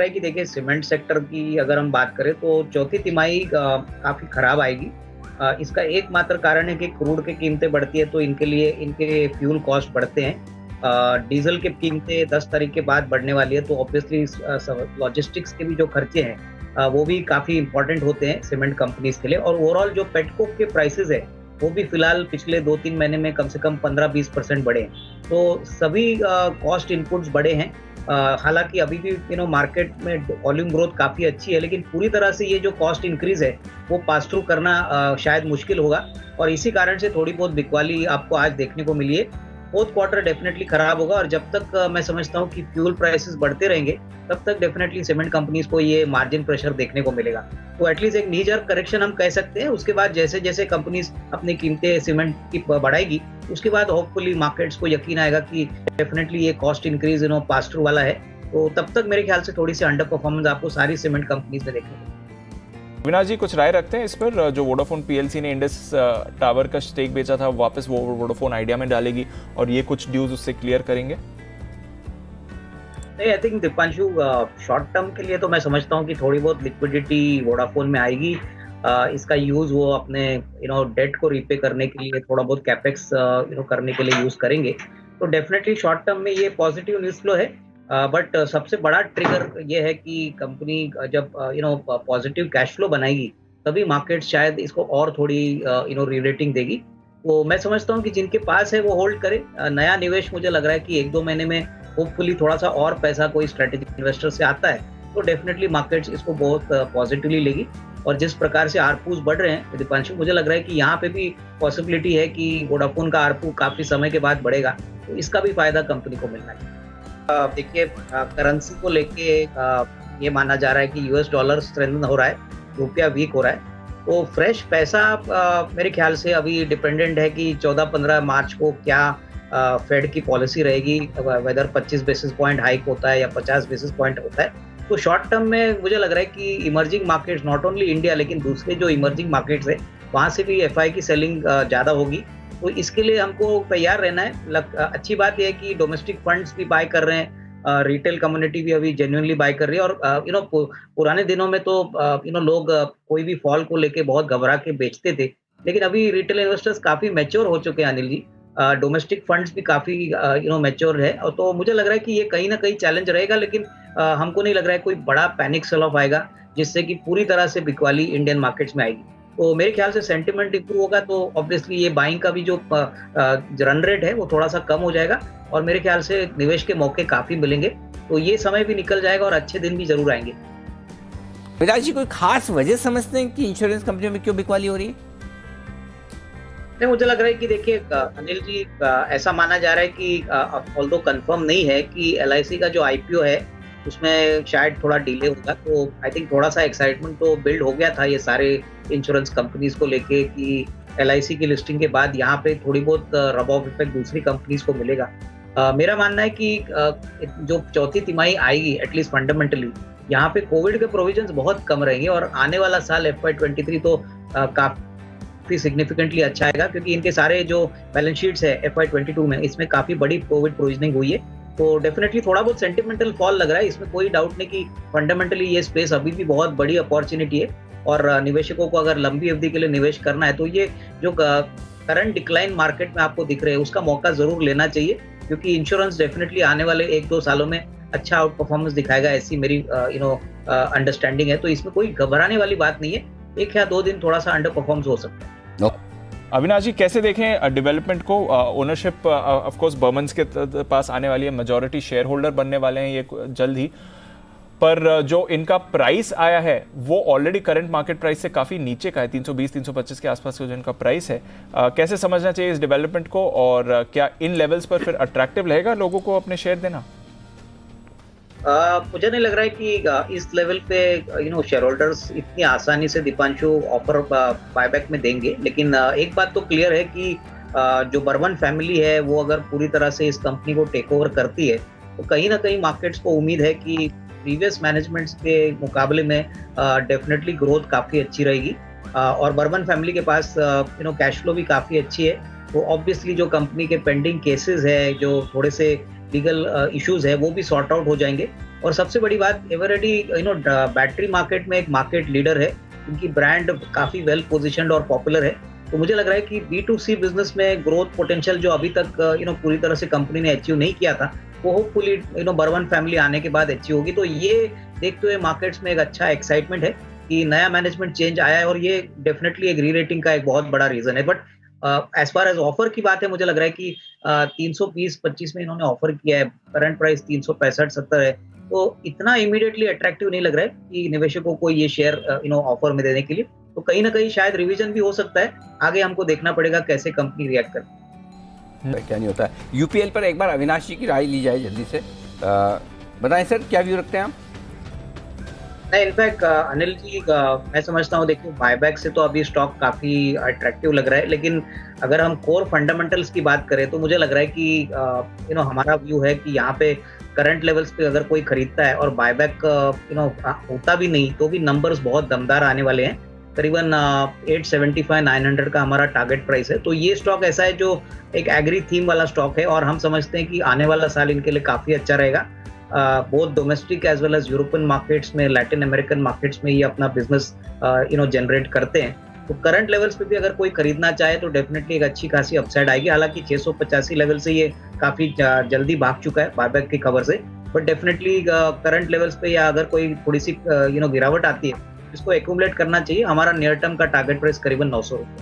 है कि देखिए सीमेंट सेक्टर की अगर हम बात करें तो चौथी तिमाही काफ़ी खराब आएगी। इसका एकमात्र कारण है कि क्रूड की कीमतें बढ़ती है तो इनके लिए इनके फ्यूल कॉस्ट बढ़ते हैं। डीज़ल की कीमतें 10 तारीख के बाद बढ़ने वाली है तो ऑब्वियसली लॉजिस्टिक्स के भी जो खर्चे हैं वो भी काफ़ी इम्पोर्टेंट होते हैं सीमेंट कंपनीज़ के लिए और ओवरऑल जो पेटकोक के प्राइसेज़ है वो भी फिलहाल पिछले 2-3 महीने में कम से कम 15-20% बढ़े हैं। तो सभी कॉस्ट इनपुट्स बढ़े हैं। हालाँकि अभी भी मार्केट में वॉल्यूम ग्रोथ काफ़ी अच्छी है, लेकिन पूरी तरह से ये जो कॉस्ट इंक्रीज़ है, वो पास थ्रू करना शायद मुश्किल होगा और इसी कारण से थोड़ी बहुत बिकवाली आपको आज देखने को मिली है। फोर्थ क्वार्टर डेफिनेटली खराब होगा और जब तक मैं समझता हूँ कि फ्यूल प्राइसेस बढ़ते रहेंगे, तब तक डेफिनेटली सीमेंट कंपनीज़ को ये मार्जिन प्रेशर देखने को मिलेगा। तो एटलीस्ट एक नी जर्क करेक्शन हम कह सकते हैं, उसके बाद जैसे-जैसे कंपनीज़ अपनी कीमतें सीमेंट की बढ़ाएगी, उसके बाद होपफुली मार्केट्स को यकीन आएगा कि डेफिनेटली ये कॉस्ट इंक्रीज़ पास थ्रू वाला है। तो तब तक मेरे ख्याल से थोड़ी-सी अंडर परफॉर्मेंस आपको सारी सीमेंट कंपनीज़ में देखने को मिलेगी। अविनाश जी कुछ राय रखते हैं इस पर, जो वोडाफोन पीएलसी ने इंडस टावर का स्टेक बेचा था वापस वो वोडाफोन आइडिया में डालेगी और ये कुछ ड्यूज उससे क्लियर करेंगे? नहीं, I think Deepanshu short term के लिए तो मैं समझता हूँ कि थोड़ी बहुत लिक्विडिटी वोडाफोन में आएगी। इसका यूज़ वो अपने डेट को रीपे करने के लिए थोड़ा बहुत कैपेक्स करने के लिए यूज़ करेंगे। तो डेफिनेटली शॉर्ट टर्म में ये पॉजिटिव न्यूज़ फ्लो है। बट सबसे बड़ा ट्रिगर ये है कि कंपनी जब पॉजिटिव कैश फ्लो बनाएगी तभी मार्केट शायद इसको और थोड़ी री-रेटिंग देगी। तो मैं समझता हूँ कि जिनके पास है वो होल्ड करे। नया निवेश मुझे लग रहा है कि 1-2 महीने में होपफुली थोड़ा सा और पैसा कोई स्ट्रेटेजिक इन्वेस्टर से आता है तो डेफिनेटली मार्केट्स इसको बहुत पॉजिटिवली लेगी। और जिस प्रकार से आरपूस बढ़ रहे हैं दीपांशु, मुझे लग रहा है कि यहाँ पे भी पॉसिबिलिटी है कि वोडाफोन का आरपू काफ़ी समय के बाद बढ़ेगा, तो इसका भी फायदा कंपनी को मिलना है। देखिए करेंसी को लेके ये माना जा रहा है कि यूएस डॉलर स्ट्रेंथन हो रहा है, रुपया वीक हो रहा है। तो फ्रेश पैसा मेरे ख्याल से अभी डिपेंडेंट है कि 14-15 मार्च को क्या फेड की पॉलिसी रहेगी, वेदर 25 बेसिस पॉइंट हाइक होता है या 50 बेसिस पॉइंट होता है। तो शॉर्ट टर्म में मुझे लग रहा है कि emerging markets, not only India लेकिन दूसरे जो इमर्जिंग मार्केट्स है वहाँ से भी एफआई की सेलिंग ज़्यादा होगी। तो इसके लिए हमको तैयार रहना है। अच्छी बात यह है कि डोमेस्टिक फंड्स भी बाय कर रहे हैं, रिटेल कम्युनिटी भी अभी जेन्युइनली बाय कर रही है और पुराने दिनों में तो लोग कोई भी फॉल को लेके बहुत घबरा के बेचते थे, लेकिन अभी रिटेल इन्वेस्टर्स काफ़ी मैच्योर हो चुके हैं अनिल जी। डोमेस्टिक फंड्स भी काफ़ी मैच्योर है और तो मुझे लग रहा है कि ये कहीं ना कहीं चैलेंज रहेगा, लेकिन हमको नहीं लग रहा है कोई बड़ा पैनिक सेल ऑफ आएगा जिससे कि पूरी तरह से बिकवाली इंडियन मार्केट्स में आएगी। तो मेरे ख्याल से सेंटिमेंट इंप्रूव होगा तो ऑब्वियसली ये बाइंग का भी जो रन रेट है वो थोड़ा सा कम हो जाएगा और मेरे ख्याल से निवेश के मौके काफ़ी मिलेंगे। तो ये समय भी निकल जाएगा और अच्छे दिन भी जरूर आएंगे। विराज जी, कोई खास वजह समझते हैं कि इंश्योरेंस कंपनियों में क्यों बिकवाली हो रही है? नहीं, मुझे लग रहा है कि देखिए अनिल जी, ऐसा माना जा रहा है कि ऑल्दो कंफर्म नहीं है कि एलआईसी का जो आईपीओ है उसमें शायद थोड़ा डिले होगा। तो आई थिंक थोड़ा सा एक्साइटमेंट तो बिल्ड हो गया था ये सारे इंश्योरेंस कंपनीज को लेके कि एलआईसी की लिस्टिंग के बाद यहाँ पे थोड़ी बहुत रब ऑफ इफेक्ट दूसरी कंपनीज को मिलेगा। मेरा मानना है कि जो चौथी तिमाही आएगी एटलीस्ट फंडामेंटली यहाँ पे कोविड के प्रोविजंस बहुत कम रहेंगे और आने वाला साल FY23 तो काफी सिग्निफिकेंटली अच्छा आएगा क्योंकि इनके सारे जो बैलेंस शीट्स है FY22 में इसमें काफी बड़ी कोविड प्रोविजनिंग हुई है। तो डेफिनेटली थोड़ा बहुत सेंटिमेंटल फॉल लग रहा है, इसमें कोई डाउट नहीं कि फंडामेंटली ये स्पेस अभी भी बहुत बड़ी अपॉर्चुनिटी है और निवेशकों को अगर लंबी अवधि के लिए निवेश करना है तो ये जो करंट डिक्लाइन मार्केट में आपको दिख रहे हैं उसका मौका जरूर लेना चाहिए क्योंकि इंश्योरेंस डेफिनेटली आने वाले 1-2 सालों में अच्छा आउट परफॉर्मेंस दिखाएगा, ऐसी मेरी अंडरस्टैंडिंग है। तो इसमें कोई घबराने वाली बात नहीं है, 1 या 2 दिन थोड़ा सा अंडर परफॉर्म हो सकता है। अविनाश जी कैसे देखें डेवलपमेंट को? ओनरशिप ऑफ कोर्स बर्मन्स के पास आने वाली है, मेजॉरिटी शेयर होल्डर बनने वाले हैं ये जल्द ही, पर जो इनका प्राइस आया है वो ऑलरेडी करंट मार्केट प्राइस से काफ़ी नीचे का है, 320-325 के आसपास का जो इनका प्राइस है। कैसे समझना चाहिए इस डेवलपमेंट को और क्या इन लेवल्स पर फिर अट्रैक्टिव रहेगा लोगों को अपने शेयर देना? मुझे नहीं लग रहा है कि इस लेवल पे शेयर होल्डर्स इतनी आसानी से दीपांशु ऑफर बायबैक में देंगे, लेकिन एक बात तो क्लियर है कि जो बर्मन फैमिली है वो अगर पूरी तरह से इस कंपनी को टेक ओवर करती है तो कहीं ना कहीं मार्केट्स को उम्मीद है कि प्रीवियस मैनेजमेंट्स के मुकाबले में डेफिनेटली ग्रोथ काफ़ी अच्छी रहेगी और बर्मन फैमिली के पास कैश फ्लो भी काफ़ी अच्छी है। तो ऑब्वियसली जो कंपनी के पेंडिंग केसेस है, जो थोड़े से लीगल इश्यूज है वो भी सॉर्ट आउट हो जाएंगे और सबसे बड़ी बात, एवरेडी बैटरी मार्केट में एक मार्केट लीडर है, उनकी ब्रांड काफी वेल पोजिशनड और पॉपुलर है। तो मुझे लग रहा है कि B2C बिजनेस में ग्रोथ पोटेंशियल जो अभी तक पूरी तरह से कंपनी ने अचीव नहीं किया था, वो होपफुली बर्मन फैमिली आने के बाद अचीव होगी। तो ये देखते हुए मार्केट्स में एक अच्छा एक्साइटमेंट है कि नया मैनेजमेंट चेंज आया है, और ये डेफिनेटली एक री रेटिंग का एक बहुत बड़ा रीजन है। But as far as offer की बात है, मुझे लग रहा है कि 320-25 में इन्होंने ऑफर किया है, करंट प्राइस 365-70 है, तो इतना इमीडिएटली अट्रैक्टिव नहीं लग रहा है कि निवेशकों को ये शेयर ऑफर में देने के लिए। तो कहीं ना कहीं शायद रिवीजन भी हो सकता है, आगे हमको देखना पड़ेगा कैसे कंपनी रिएक्ट करती है। क्या नहीं होता है। यूपीएल पर एक बार अविनाश जी की राय ली जाए जल्दी से। बताएं सर, क्या व्यू रखते हैं आप? नहीं, इनफैक्ट अनिल जी, मैं समझता हूँ, देखिए बायबैक से तो अभी स्टॉक काफी अट्रैक्टिव लग रहा है, लेकिन अगर हम कोर फंडामेंटल्स की बात करें तो मुझे लग रहा है कि हमारा व्यू है कि यहाँ पे करंट लेवल्स पे अगर कोई खरीदता है और बायबैक होता भी नहीं, तो भी नंबर्स बहुत दमदार आने वाले हैं। करीबन 875-900 का हमारा टारगेट प्राइस है। तो ये स्टॉक ऐसा है जो एक एग्री थीम वाला स्टॉक है, और हम समझते हैं कि आने वाला साल इनके लिए काफी अच्छा रहेगा। Both domestic as well as European markets में, लैटिन अमेरिकन मार्केट्स में ये अपना बिजनेस जनरेट करते हैं। तो करंट लेवल्स पे भी अगर कोई खरीदना चाहे तो डेफिनेटली एक अच्छी खासी अपसाइड आएगी। हालांकि 685 लेवल से ये काफी जल्दी भाग चुका है बायबैक की खबर से, बट डेफिनेटली करंट लेवल्स पे या अगर कोई थोड़ी सी गिरावट आती है, इसको एक्यूमुलेट करना चाहिए। हमारा नियर टर्म का टारगेट प्राइस करीबन 900 रुपये।